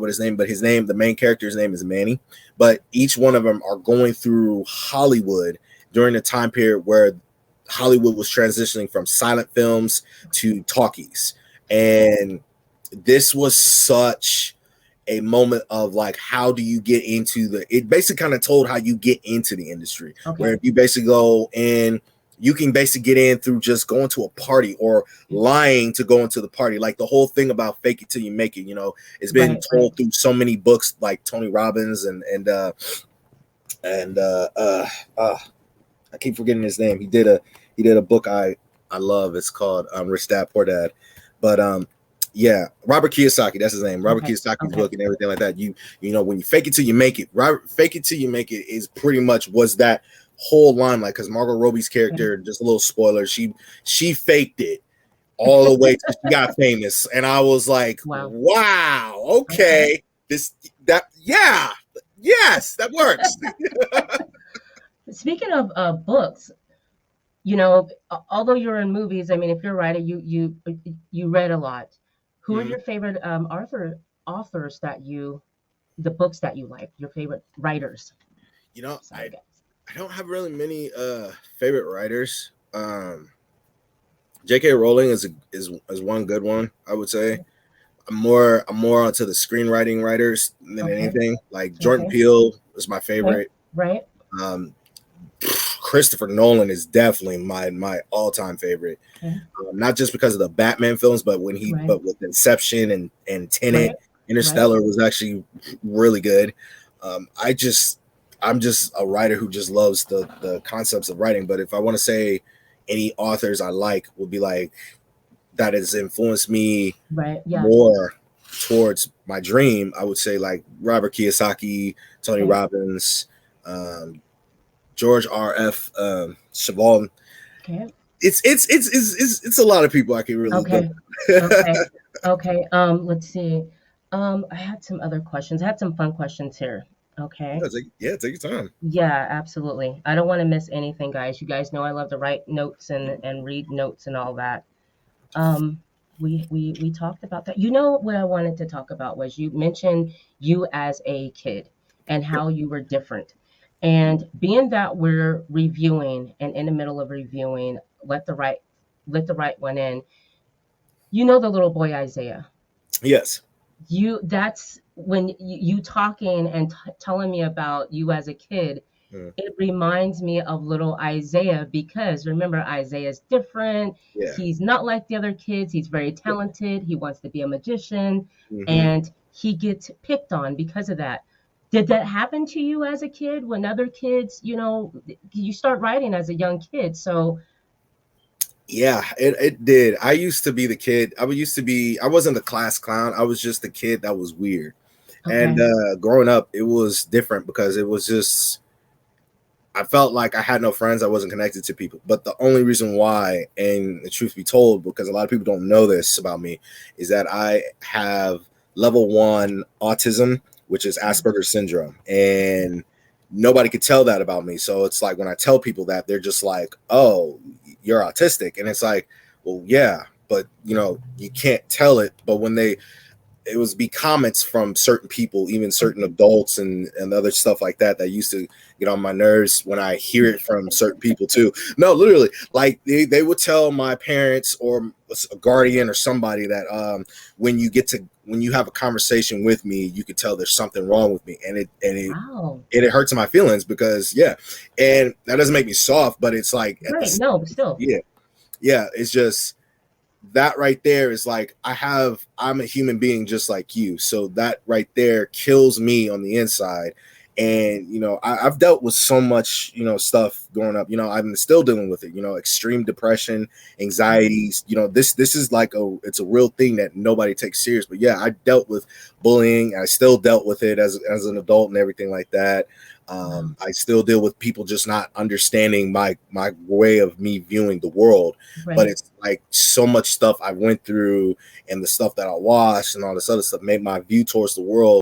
what his name, but the main character's name is Manny. But each one of them are going through Hollywood during the time period where Hollywood was transitioning from silent films to talkies. And this was such a moment of like, how do you get into it basically kind of told how you get into the industry, where if you basically go in, you can basically get in through just going to a party or lying to go into the party. Like the whole thing about fake it till you make it, you know, it's been told through so many books like Tony Robbins and I keep forgetting his name. He did a book I love. It's called Rich Dad Poor Dad. But yeah, Robert Kiyosaki, that's his name. Robert Kiyosaki's book and everything like that. You know, when you fake it till you make it, fake it till you make it is pretty much was that whole line, like, because Margot Robbie's character, just a little spoiler, she faked it all the way till she got famous. And I was like, wow, okay. Yes, that works. Speaking of books, you know, although you're in movies, I mean, if you're a writer, you read a lot. Who are your favorite authors the books that you like, your favorite writers? You know, I don't have really many favorite writers. J.K. Rowling is one good one, I would say. I'm more onto the screenwriting writers than anything. Like Jordan Peele is my favorite. Right. Christopher Nolan is definitely my all-time favorite. Not just because of the Batman films, but but with Inception and Tenet, Interstellar was actually really good. I'm just a writer who just loves the concepts of writing. But if I want to say any authors I like, would be like that has influenced me more towards my dream, I would say like Robert Kiyosaki, Tony Robbins, George R.F. Chabon. It's a lot of people I can really let's see. I had some other questions. I had some fun questions here. Okay. Take your time. Yeah, absolutely. I don't want to miss anything, guys. You guys know I love to write notes and read notes and all that. We talked about that. You know what I wanted to talk about was you mentioned you as a kid and how you were different. And being that we're reviewing and in the middle of reviewing, let the right one in. You know the little boy Isaiah. Yes. That's when you talking and telling me about you as a kid. It reminds me of little Isaiah, because remember, Isaiah's different. He's not like the other kids. He's very talented. He wants to be a magician, and he gets picked on because of that. Did that happen to you as a kid when other kids, you know, you start writing as a young kid? So yeah, it did. I used to be the kid. I wasn't the class clown. I was just the kid that was weird. And growing up, it was different because it was just, I felt like I had no friends. I wasn't connected to people. But the only reason why, and the truth be told, because a lot of people don't know this about me, is that I have level 1 autism, which is Asperger's syndrome. And nobody could tell that about me. So it's like when I tell people that, they're just like, oh, you're autistic. And it's like, well, yeah, but you know, you can't tell it. But when it was be comments from certain people, even certain adults and other stuff like that used to get on my nerves when I hear it from certain people too. No, literally, like they would tell my parents or a guardian or somebody that when you have a conversation with me, you could tell there's something wrong with me, and it hurts my feelings because and that doesn't make me soft, but it's like but still it's just that right there is like I'm a human being just like you, so that right there kills me on the inside. And you know, I've dealt with so much, you know, stuff growing up. You know, I'm still dealing with it. You know, extreme depression, anxieties. You know, this is like it's a real thing that nobody takes serious. But yeah, I dealt with bullying. I still dealt with it as an adult and everything like that. I still deal with people just not understanding my way of me viewing the world. But it's like so much stuff I went through and the stuff that I watched and all this other stuff made my view towards the world